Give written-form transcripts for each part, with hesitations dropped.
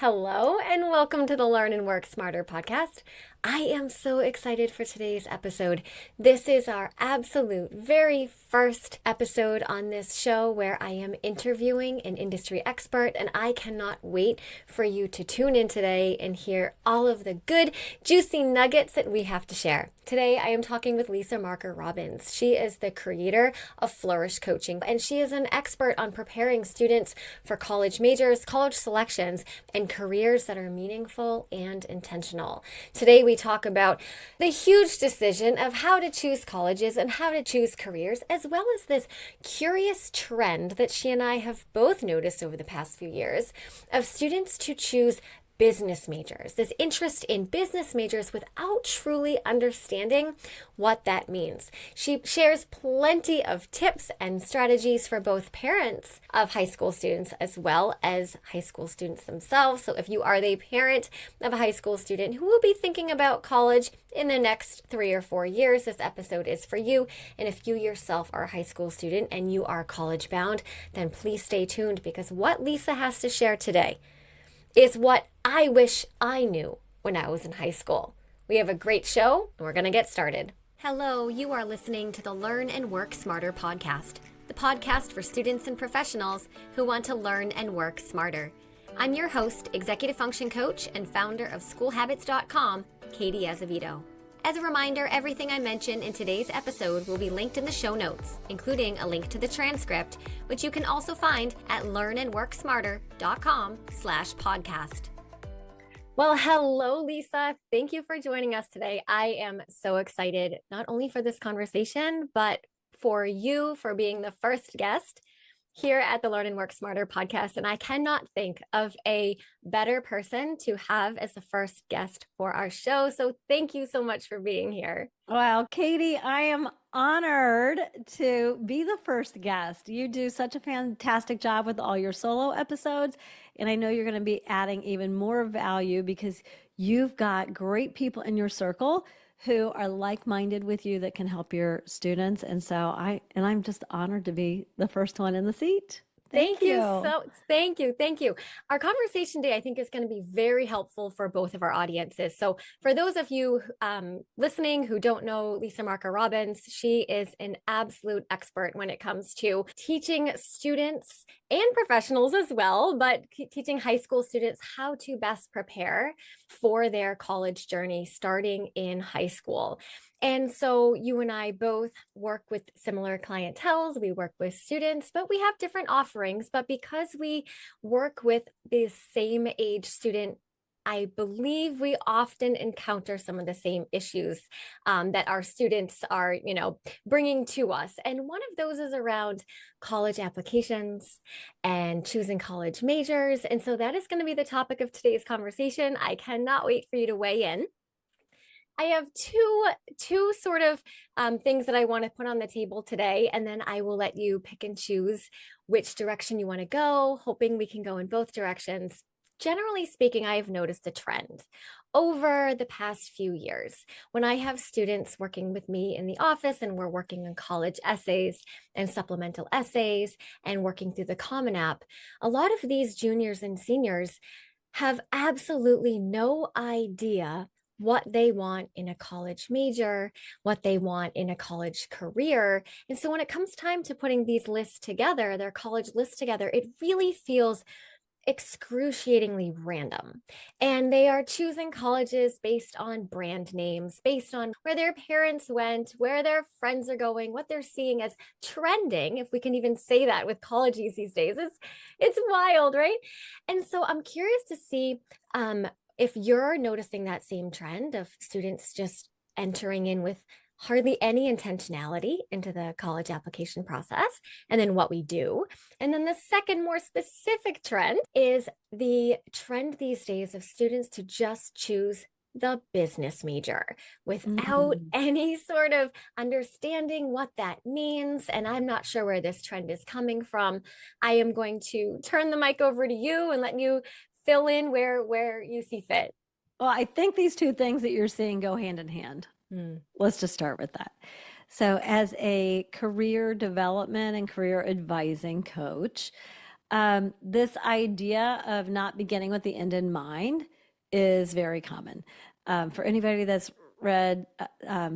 Hello, and welcome to the Learn and Work Smarter podcast. I am so excited for today's episode. This is our absolute very first episode on this show where I am interviewing an industry expert, and I cannot wait for you to tune in today and hear all of the good, juicy nuggets that we have to share. Today, I am talking with Lisa Marker Robbins. She is the creator of Flourish Coaching, and she is an expert on preparing students for college majors, college selections, and careers that are meaningful and intentional. Today, we talk about the huge decision of how to choose colleges and how to choose careers, as well as this curious trend that she and I have both noticed over the past few years of students to choose business majors, this interest in business majors without truly understanding what that means. She shares plenty of tips and strategies for both parents of high school students as well as high school students themselves. So if you are the parent of a high school student who will be thinking about college in the next 3 or 4 years, this episode is for you. And if you yourself are a high school student and you are college bound, then please stay tuned, because what Lisa has to share today is what I wish I knew when I was in high school. We have a great show, and we're going to get started. Hello, you are listening to the Learn and Work Smarter podcast, the podcast for students and professionals who want to learn and work smarter. I'm your host, executive function coach, and founder of schoolhabits.com, Katie Azevedo. As a reminder, everything I mention in today's episode will be linked in the show notes, including a link to the transcript, which you can also find at learnandworksmarter.com/podcast. Well, hello, Lisa. Thank you for joining us today. I am so excited, not only for this conversation, but for you for being the first guest here at the Learn and Work Smarter podcast. And I cannot think of a better person to have as the first guest for our show. So thank you so much for being here. Well, Katie, I am honored to be the first guest. You do such a fantastic job with all your solo episodes. And I know you're going to be adding even more value because you've got great people in your circle who are like-minded with you that can help your students. And so I'm just honored to be the first one in the seat. Thank you. Thank you. Our conversation today, I think, is going to be very helpful for both of our audiences. So for those of you listening who don't know Lisa Marker Robbins, she is an absolute expert when it comes to teaching students and professionals as well, but teaching high school students how to best prepare for their college journey starting in high school. And so you and I both work with similar clienteles, we work with students, but we have different offerings. But because we work with the same age student, I believe we often encounter some of the same issues that our students are, bringing to us. And one of those is around college applications and choosing college majors. And so that is going to be the topic of today's conversation. I cannot wait for you to weigh in. I have two sort of things that I want to put on the table today, and then I will let you pick and choose which direction you want to go, hoping we can go in both directions. Generally speaking, I have noticed a trend over the past few years when I have students working with me in the office and we're working on college essays and supplemental essays and working through the Common App. A lot of these juniors and seniors have absolutely no idea what they want in a college major, what they want in a college career. And so when it comes time to putting these lists together, their college lists together, it really feels excruciatingly random. And they are choosing colleges based on brand names, based on where their parents went, where their friends are going, what they're seeing as trending, if we can even say that with colleges these days. It's wild, right? And so I'm curious to see if you're noticing that same trend of students just entering in with hardly any intentionality into the college application process, and then what we do. And then the second more specific trend is the trend these days of students to just choose the business major without any sort of understanding what that means. And I'm not sure where this trend is coming from. I am going to turn the mic over to you and let you fill in where you see fit. Well, I think these two things that you're seeing go hand in hand. Let's just start with that. So as a career development and career advising coach, This idea of not beginning with the end in mind is very common. For anybody that's read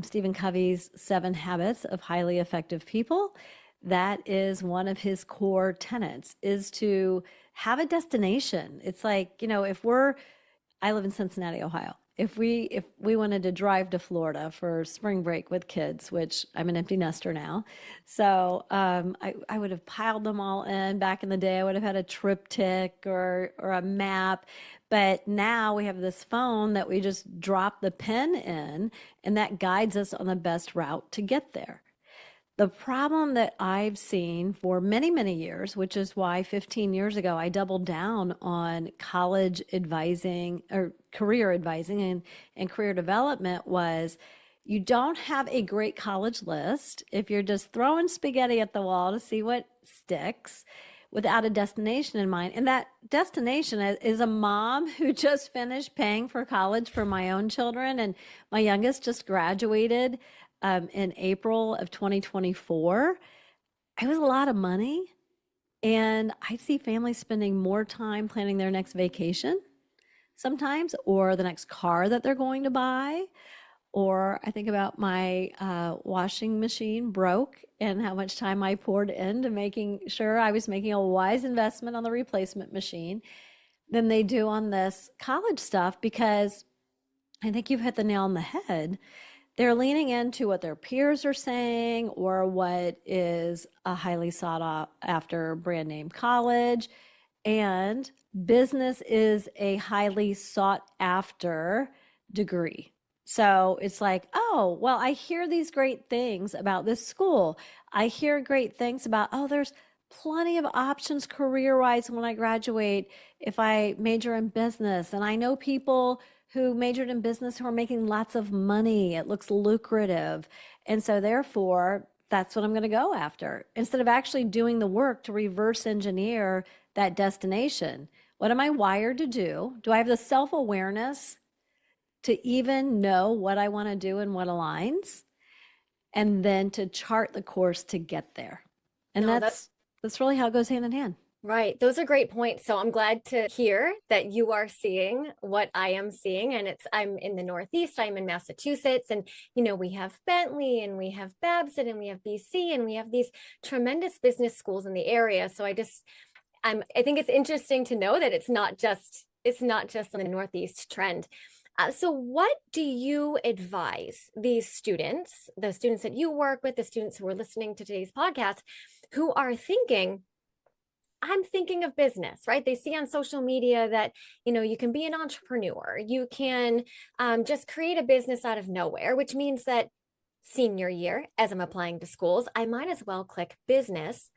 Stephen Covey's 7 Habits of Highly Effective People, that is one of his core tenets, is to have a destination. It's like, I live in Cincinnati, Ohio. If we wanted to drive to Florida for spring break with kids, which I'm an empty nester now, so I would have piled them all in. Back in the day, I would have had a triptych or a map, but now we have this phone that we just drop the pin in, and that guides us on the best route to get there. The problem that I've seen for many, many years, which is why 15 years ago I doubled down on college advising or career advising and career development, was you don't have a great college list if you're just throwing spaghetti at the wall to see what sticks without a destination in mind. And that destination is a mom who just finished paying for college for my own children. And my youngest just graduated in April of 2024. It was a lot of money. And I see families spending more time planning their next vacation sometimes, or the next car that they're going to buy. Or I think about my washing machine broke and how much time I poured into making sure I was making a wise investment on the replacement machine than they do on this college stuff, because I think you've hit the nail on the head. They're leaning into what their peers are saying or what is a highly sought after brand name college. And business is a highly sought after degree. So it's like, oh, well, I hear these great things about this school. I hear great things about, oh, there's plenty of options career-wise when I graduate if I major in business. And I know people who majored in business who are making lots of money. It looks lucrative. And so therefore, that's what I'm going to go after, instead of actually doing the work to reverse engineer that destination. What am I wired to do? Do I have the self-awareness to even know what I want to do and what aligns? And then to chart the course to get there. And No, that's really how it goes hand in hand. right. Those are great points. So I'm glad to hear that you are seeing what I am seeing. And I'm in the Northeast, I'm in Massachusetts, and we have Bentley and we have Babson and we have BC and we have these tremendous business schools in the area. So I think it's interesting to know that it's not just the Northeast trend. So what do you advise these students, the students that you work with, the students who are listening to today's podcast, who are thinking, I'm thinking of business, right? They see on social media that, you can be an entrepreneur, you can just create a business out of nowhere, which means that senior year, as I'm applying to schools, I might as well click business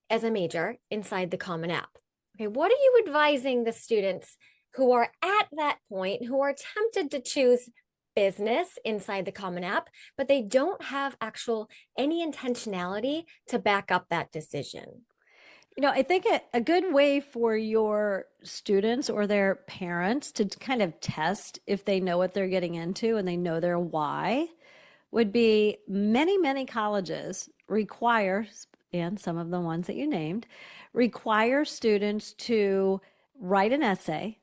as a major inside the Common App. Okay, what are you advising the students who are at that point, who are tempted to choose business inside the Common App, but they don't have any intentionality to back up that decision? I think a good way for your students or their parents to kind of test if they know what they're getting into and they know their why would be many, many colleges require, and some of the ones that you named, require students to write an essay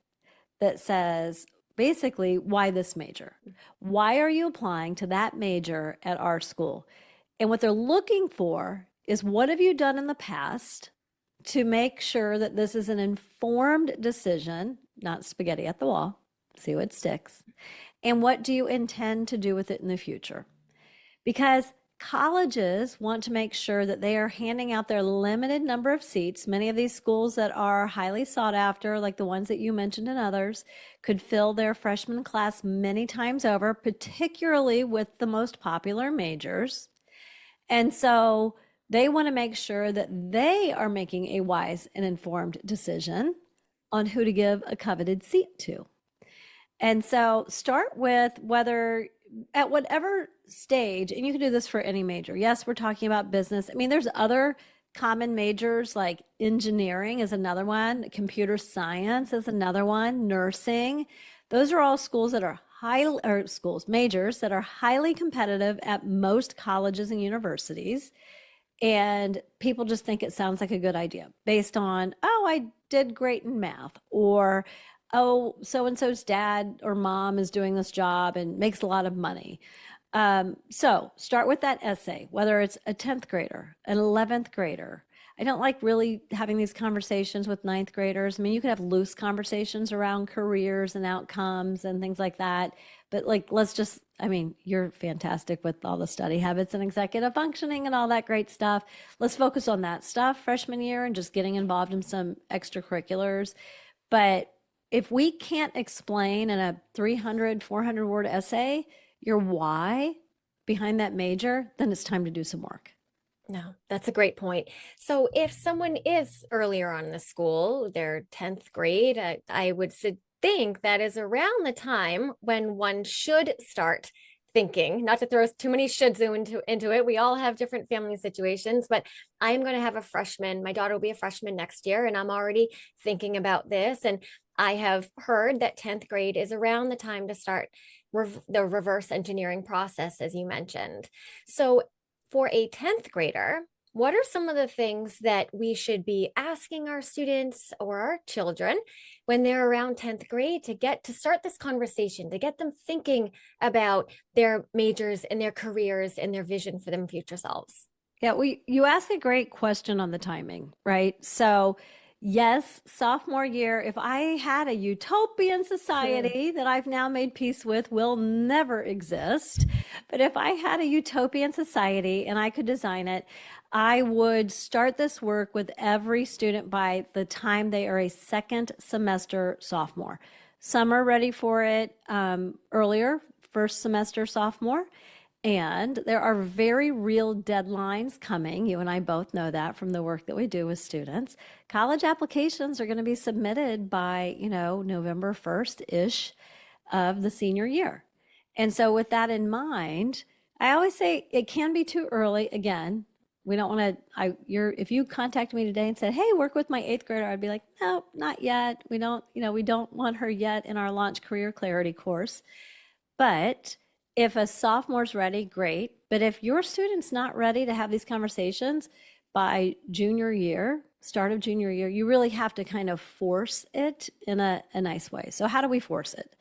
that says basically, why this major? Why are you applying to that major at our school? And what they're looking for is, what have you done in the past to make sure that this is an informed decision, not spaghetti at the wall, see what sticks, and what do you intend to do with it in the future? Because colleges want to make sure that they are handing out their limited number of seats. Many of these schools that are highly sought after, like the ones that you mentioned and others, could fill their freshman class many times over, particularly with the most popular majors. And so they want to make sure that they are making a wise and informed decision on who to give a coveted seat to. And so start with whether at whatever stage, and you can do this for any major. Yes, we're talking about business. I mean, there's other common majors like engineering is another one, computer science is another one, nursing. Those are all schools that are majors that are highly competitive at most colleges and universities. And people just think it sounds like a good idea based on, oh, I did great in math, or oh, so and so's dad or mom is doing this job and makes a lot of money. So start with that essay, whether it's a 10th grader, an 11th grader. I don't like really having these conversations with ninth graders. I mean, you can have loose conversations around careers and outcomes and things like that. But like, let's just, I mean, you're fantastic with all the study habits and executive functioning and all that great stuff. Let's focus on that stuff freshman year and just getting involved in some extracurriculars. But if we can't explain in a 300, 400 word essay your why behind that major, then it's time to do some work. No, that's a great point. So if someone is earlier on in the school, they're 10th grade, I would think that is around the time when one should start thinking, not to throw too many shoulds into it. We all have different family situations, but I'm going to have a freshman. My daughter will be a freshman next year, and I'm already thinking about this. And I have heard that 10th grade is around the time to start the reverse engineering process, as you mentioned. So for a 10th grader, what are some of the things that we should be asking our students or our children when they're around 10th grade to start this conversation, to get them thinking about their majors and their careers and their vision for them future selves? Yeah, you ask a great question on the timing, right? So, yes, sophomore year, if I had a utopian society that I've now made peace with, will never exist. But if I had a utopian society and I could design it, I would start this work with every student by the time they are a second semester sophomore. Some are ready for it earlier, first semester sophomore. And there are very real deadlines coming. You and I both know that from the work that we do with students. College applications are going to be submitted by, November 1st-ish of the senior year. And so with that in mind, I always say it can be too early. Again, we don't want to, if you contact me today and said, hey, work with my 8th grader, I'd be like, no, not yet. We don't want her yet in our Launch Career Clarity course. But if a sophomore's ready, great. But if your student's not ready to have these conversations by junior year, start of junior year, you really have to kind of force it in a nice way. So how do we force it?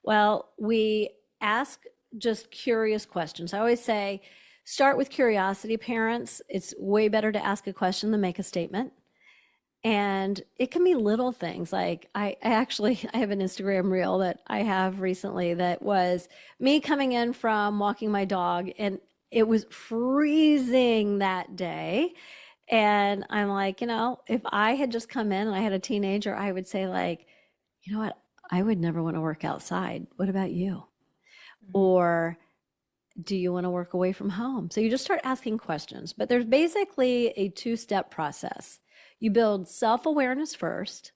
Well, we ask just curious questions. I always say, start with curiosity, parents. It's way better to ask a question than make a statement. And it can be little things like I have an Instagram reel that I have recently that was me coming in from walking my dog, and it was freezing that day. And I'm like, if I had just come in and I had a teenager, I would say like, you know what? I would never want to work outside. What about you? Or do you want to work away from home? So you just start asking questions, but there's basically a 2-step process. You build self-awareness first.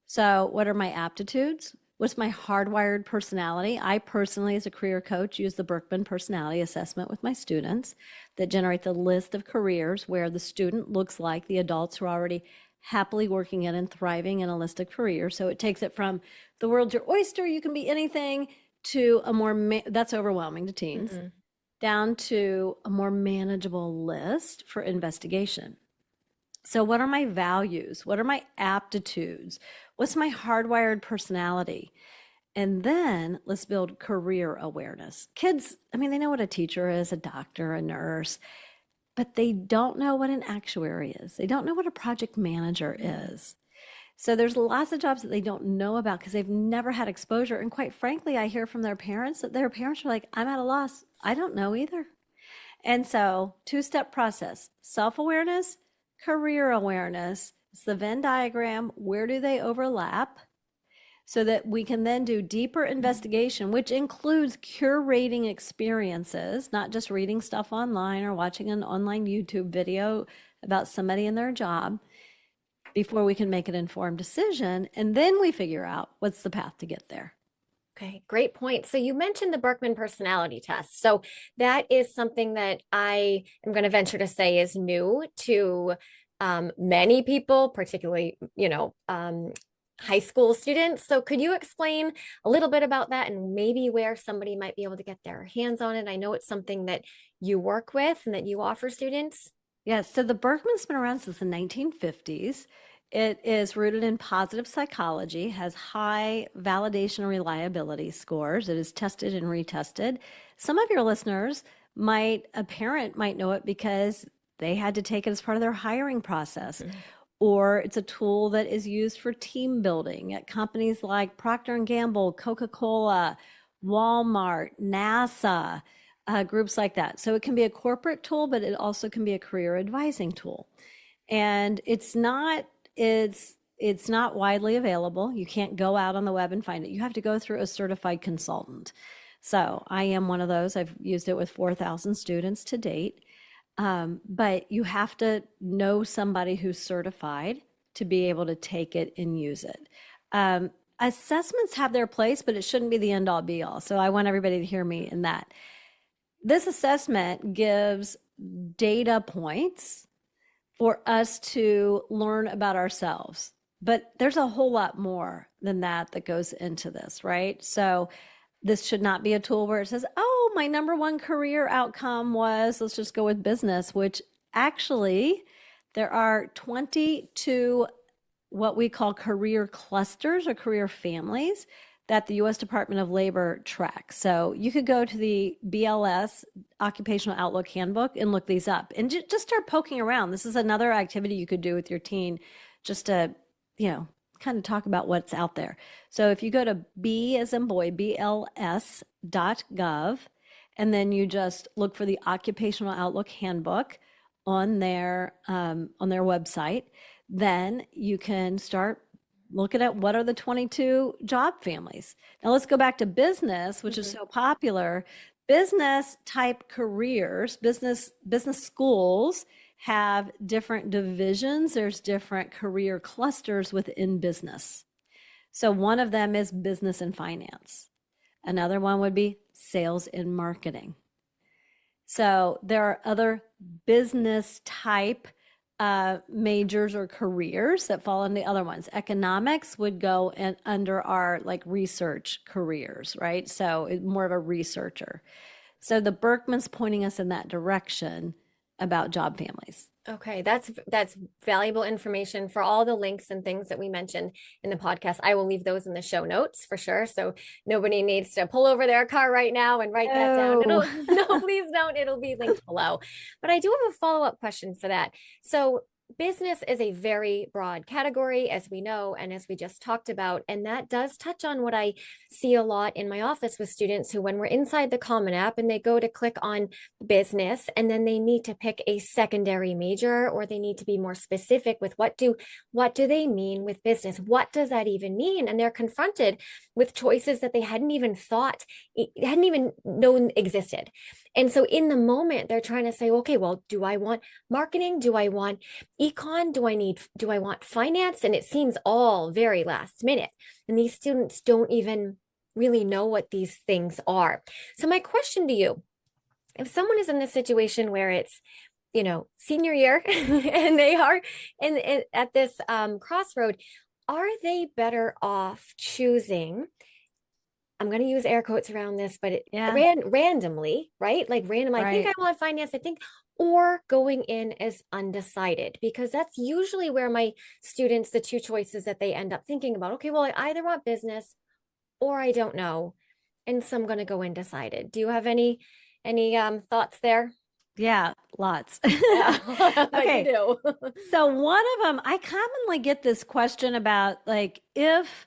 So what are my aptitudes? What's my hardwired personality? I personally, as a career coach, use the Berkman personality assessment with my students that generate the list of careers where the student looks like the adults who are already happily working in and thriving in a list of careers. So it takes it from the world's your oyster, you can be anything, to a more, that's overwhelming to teens, down to a more manageable list for investigation. So what are my values? What are my aptitudes? What's my hardwired personality? And then let's build career awareness. Kids, I mean, they know what a teacher is, a doctor, a nurse, but they don't know what an actuary is. They don't know what a project manager is. So there's lots of jobs that they don't know about because they've never had exposure. And quite frankly, I hear from their parents that their parents are like, I'm at a loss. I don't know either. And so 2-step process, self-awareness, career awareness. It's the Venn diagram. Where do they overlap? So that we can then do deeper investigation, which includes curating experiences, not just reading stuff online or watching an online YouTube video about somebody and their job, before we can make an informed decision. And then we figure out what's the path to get there. Okay, great point. So you mentioned the Berkman personality test. So that is something that I am going to venture to say is new to many people, particularly, high school students. So could you explain a little bit about that and maybe where somebody might be able to get their hands on it? I know it's something that you work with and that you offer students. Yes, so the Berkman's been around since the 1950s. It is rooted in positive psychology, has high validation and reliability scores. It is tested and retested. Some of your listeners a parent might know it because they had to take it as part of their hiring process. Mhm. Or it's a tool that is used for team building at companies like Procter and Gamble, Coca-Cola, Walmart, NASA, groups like that. So it can be a corporate tool, but it also can be a career advising tool. And it's not widely available. You can't go out on the web and find it. You have to go through a certified consultant. So I am one of those. I've used it with 4,000 students to date. But you have to know somebody who's certified to be able to take it and use it. Assessments have their place, but it shouldn't be the end all be all. So I want everybody to hear me in that. This assessment gives data points for us to learn about ourselves. But there's a whole lot more than that that goes into this, right? So this should not be a tool where it says, oh, my number one career outcome was, let's just go with business, which actually there are 22 what we call career clusters or career families that the U.S. Department of Labor tracks. So you could go to the BLS Occupational Outlook Handbook and look these up and just start poking around. This is another activity you could do with your teen just to, kind of talk about what's out there. So if you go to B as in boy, BLS.gov, and then you just look for the Occupational Outlook Handbook on their website, then you can start looking at what are the 22 job families. Now let's go back to business, which is so popular. Business type careers, business schools have different divisions. There's different career clusters within business. So one of them is business and finance. Another one would be sales and marketing. So there are other business type majors or careers that fall into other ones. Economics would go under our like research careers, right? So more of a researcher. So the Berkman's pointing us in that direction about job families. Okay, that's valuable information. For all the links and things that we mentioned in the podcast, I will leave those in the show notes for sure. So nobody needs to pull over their car right now and write that down. No, please don't. It'll be linked below. But I do have a follow-up question for that. So business is a very broad category, as we know, and as we just talked about. And that does touch on what I see a lot in my office with students who, when we're inside the Common App and they go to click on business, and then they need to pick a secondary major, or they need to be more specific with what do they mean with business? What does that even mean? And they're confronted with choices that they hadn't even known existed. And so in the moment, they're trying to say, okay, well, do I want marketing? Do I want econ? Do I want finance? And it seems all very last minute. And these students don't even really know what these things are. So my question to you, if someone is in this situation where it's, senior year and they are at this crossroad, are they better off choosing, I'm going to use air quotes around this, but randomly, right? Like random, I think I want finance, or going in as undecided, because that's usually where my students, the two choices that they end up thinking about, okay, well, I either want business or I don't know. And so I'm going to go undecided. Do you have any thoughts there? Yeah, lots. Yeah. Okay. You do. So one of them, I commonly get this question about like, if,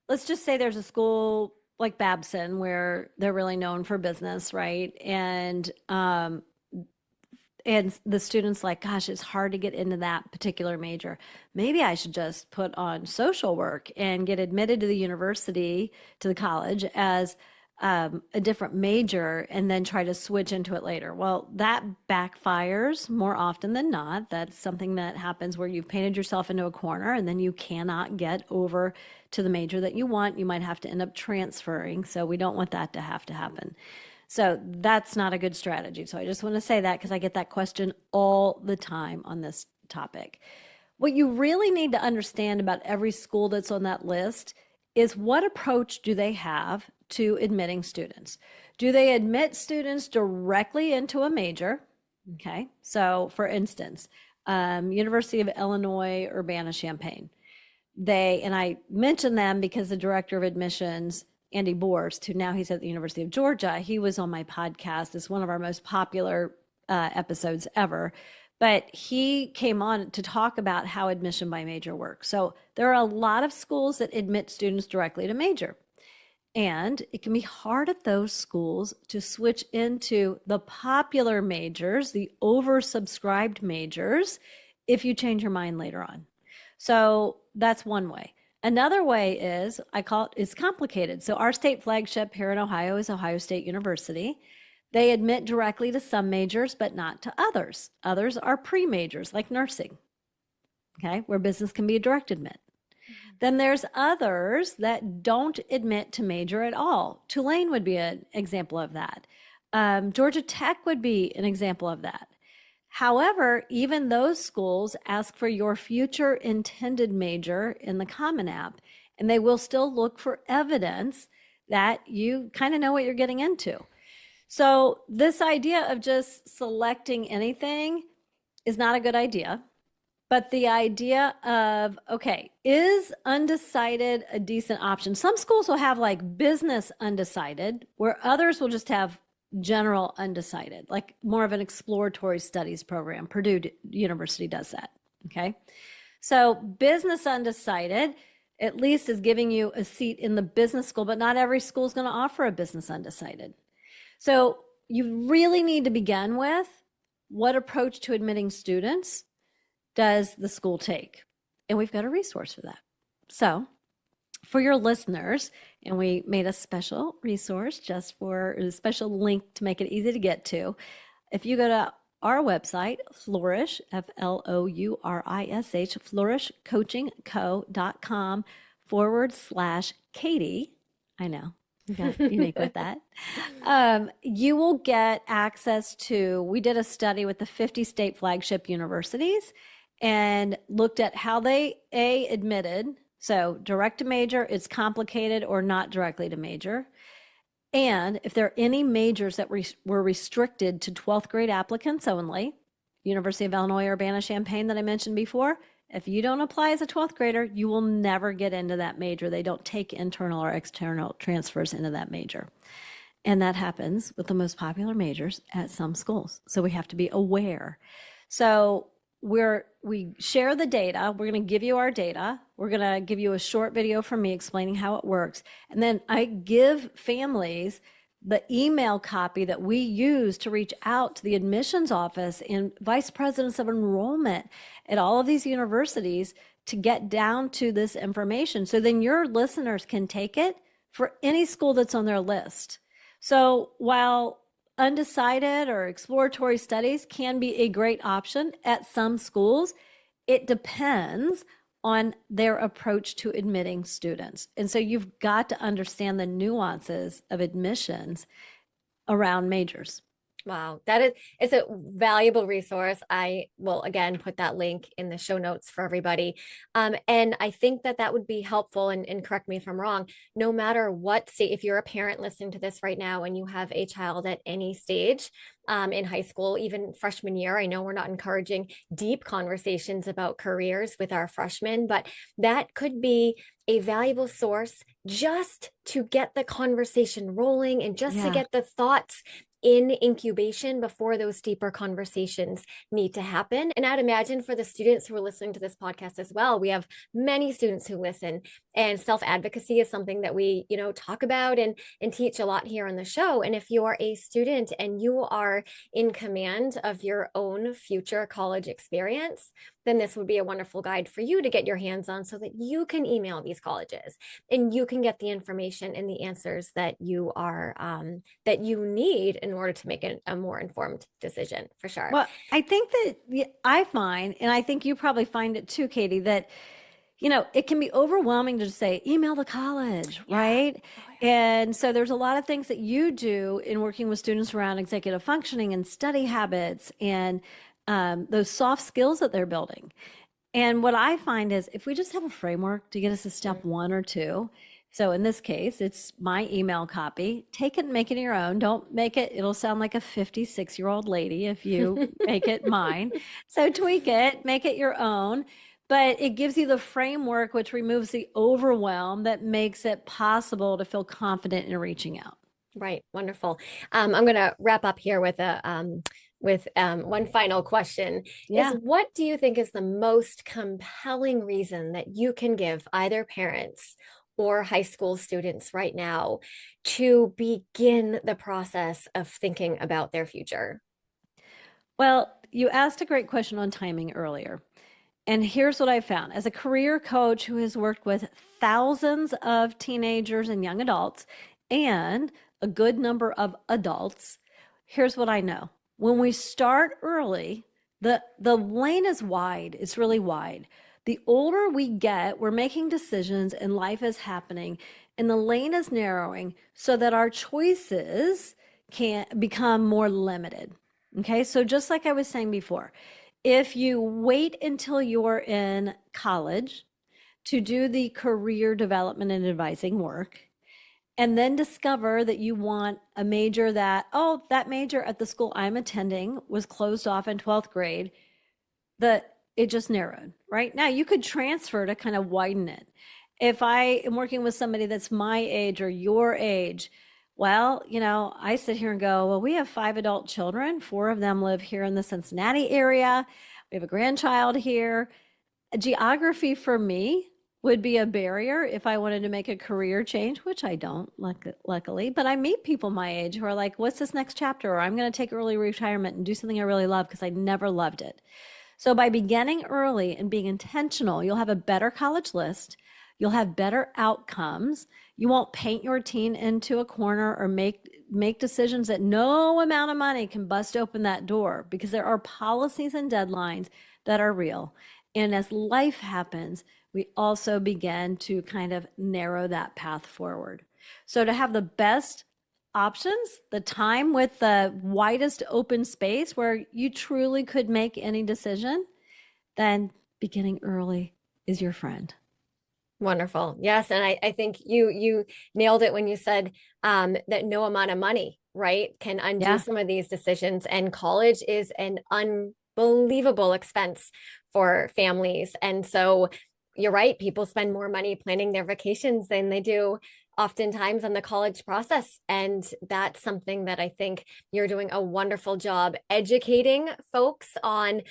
let's just say there's a school like Babson where they're really known for business, right? And the student's like, gosh, it's hard to get into that particular major. Maybe I should just put on social work and get admitted to the university, to the college as a different major, and then try to switch into it later. Well, that backfires more often than not. That's something that happens where you've painted yourself into a corner and then you cannot get over to the major that you want. You might have to end up transferring. So we don't want that to have to happen. So that's not a good strategy. So I just want to say that because I get that question all the time on this topic. What you really need to understand about every school that's on that list is what approach do they have to admitting students? Do they admit students directly into a major? Okay. So for instance, University of Illinois, Urbana-Champaign. And I mentioned them because the director of admissions, Andy Borst, who now he's at the University of Georgia, he was on my podcast. It's one of our most popular episodes ever. But he came on to talk about how admission by major works. So there are a lot of schools that admit students directly to major. And it can be hard at those schools to switch into the popular majors, the oversubscribed majors, if you change your mind later on. So that's one way. Another way is, I call it, it's complicated. So our state flagship here in Ohio is Ohio State University. They admit directly to some majors, but not to others. Others are pre-majors, like nursing, okay, where business can be a direct admit. Then there's others that don't admit to major at all. Tulane would be an example of that. Georgia Tech would be an example of that. However, even those schools ask for your future intended major in the Common App, and they will still look for evidence that you kind of know what you're getting into. So this idea of just selecting anything is not a good idea. But the idea of, okay, is undecided a decent option? Some schools will have like business undecided, where others will just have general undecided, like more of an exploratory studies program. Purdue University does that, okay? So business undecided at least is giving you a seat in the business school, but not every school is going to offer a business undecided. So you really need to begin with, what approach to admitting students does the school take? And we've got a resource for that. So for your listeners, and we made a special resource just for a special link to make it easy to get to. If you go to our website, Flourish, Flourish, flourishcoachingco.com/Katie. I know, you got unique with that. You will get access to, we did a study with the 50 state flagship universities and looked at how they admitted. So direct to major, it's complicated, or not directly to major. And if there are any majors that were restricted to 12th grade applicants only, University of Illinois, Urbana-Champaign that I mentioned before, if you don't apply as a 12th grader, you will never get into that major. They don't take internal or external transfers into that major. And that happens with the most popular majors at some schools. So we have to be aware. So we share the data. We're going to give you our data. We're going to give you a short video from me explaining how it works. And then I give families the email copy that we use to reach out to the admissions office and vice presidents of enrollment at all of these universities to get down to this information. So then your listeners can take it for any school that's on their list. So while undecided or exploratory studies can be a great option at some schools, it depends on their approach to admitting students. And so you've got to understand the nuances of admissions around majors. Wow, it's a valuable resource. I will again put that link in the show notes for everybody. And I think that would be helpful, and correct me if I'm wrong, no matter what state, if you're a parent listening to this right now and you have a child at any stage in high school, even freshman year, I know we're not encouraging deep conversations about careers with our freshmen, but that could be a valuable source just to get the conversation rolling and just to get the thoughts in incubation before those deeper conversations need to happen. And I'd imagine for the students who are listening to this podcast as well, we have many students who listen, and self-advocacy is something that we, talk about and teach a lot here on the show. And if you are a student and you are in command of your own future college experience, then this would be a wonderful guide for you to get your hands on so that you can email these colleges and you can get the information and the answers that you are that you need in order to make a more informed decision, for sure. Well, I think that I find, and I think you probably find it too, Katie, that it can be overwhelming to just say, email the college, right? Oh, yeah. And so there's a lot of things that you do in working with students around executive functioning and study habits and those soft skills that they're building. And what I find is if we just have a framework to get us to step 1 or 2, So in this case, it's my email copy. Take it and make it your own. Don't make it, it'll sound like a 56-year-old lady if you make it mine. So tweak it, make it your own. But it gives you the framework, which removes the overwhelm that makes it possible to feel confident in reaching out. Right. Wonderful. I'm going to wrap up here with one final question. Is Yeah. what do you think is the most compelling reason that you can give either parents or high school students right now to begin the process of thinking about their future? Well, you asked a great question on timing earlier. And here's what I found as a career coach who has worked with thousands of teenagers and young adults and a good number of adults. Here's what I know. When we start early, the lane is wide. It's really wide. The older we get, we're making decisions and life is happening, and the lane is narrowing so that our choices can become more limited. Okay, so just like I was saying before, if you wait until you're in college to do the career development and advising work, and then discover that you want a major that major at the school I'm attending was closed off in 12th grade, it just narrowed, right? Now you could transfer to kind of widen it. If I am working with somebody that's my age or your age, well, I sit here and go, well, we have 5 adult children. 4 of them live here in the Cincinnati area. We have a grandchild here. Geography for me would be a barrier if I wanted to make a career change, which I don't, luckily. But I meet people my age who are like, what's this next chapter? Or I'm going to take early retirement and do something I really love because I never loved it. So by beginning early and being intentional, you'll have a better college list. You'll have better outcomes. You won't paint your teen into a corner or make decisions that no amount of money can bust open that door, because there are policies and deadlines that are real. And as life happens, we also begin to kind of narrow that path forward. So to have the best options, the time with the widest open space where you truly could make any decision, then beginning early is your friend. Wonderful. Yes. And I think you nailed it when you said that no amount of money, right, can undo Yeah. some of these decisions. And college is an unbelievable expense for families. And so you're right, people spend more money planning their vacations than they do oftentimes on the college process. And that's something that I think you're doing a wonderful job educating folks on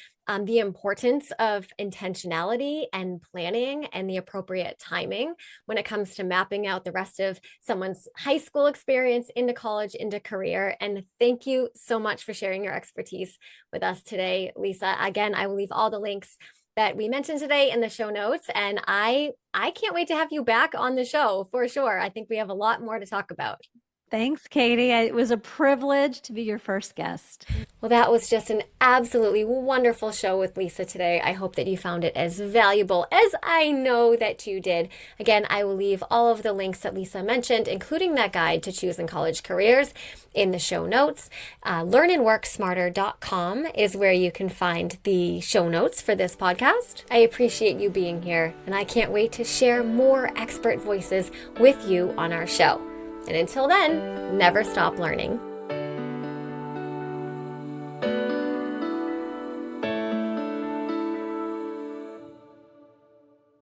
the importance of intentionality and planning and the appropriate timing when it comes to mapping out the rest of someone's high school experience into college, into career. And thank you so much for sharing your expertise with us today, Lisa. Again, I will leave all the links that we mentioned today in the show notes. And I can't wait to have you back on the show for sure. I think we have a lot more to talk about. Thanks, Katie. It was a privilege to be your first guest. Well, that was just an absolutely wonderful show with Lisa today. I hope that you found it as valuable as I know that you did. Again, I will leave all of the links that Lisa mentioned, including that guide to choosing college careers, in the show notes. Learnandworksmarter.com is where you can find the show notes for this podcast. I appreciate you being here, and I can't wait to share more expert voices with you on our show. And until then, never stop learning.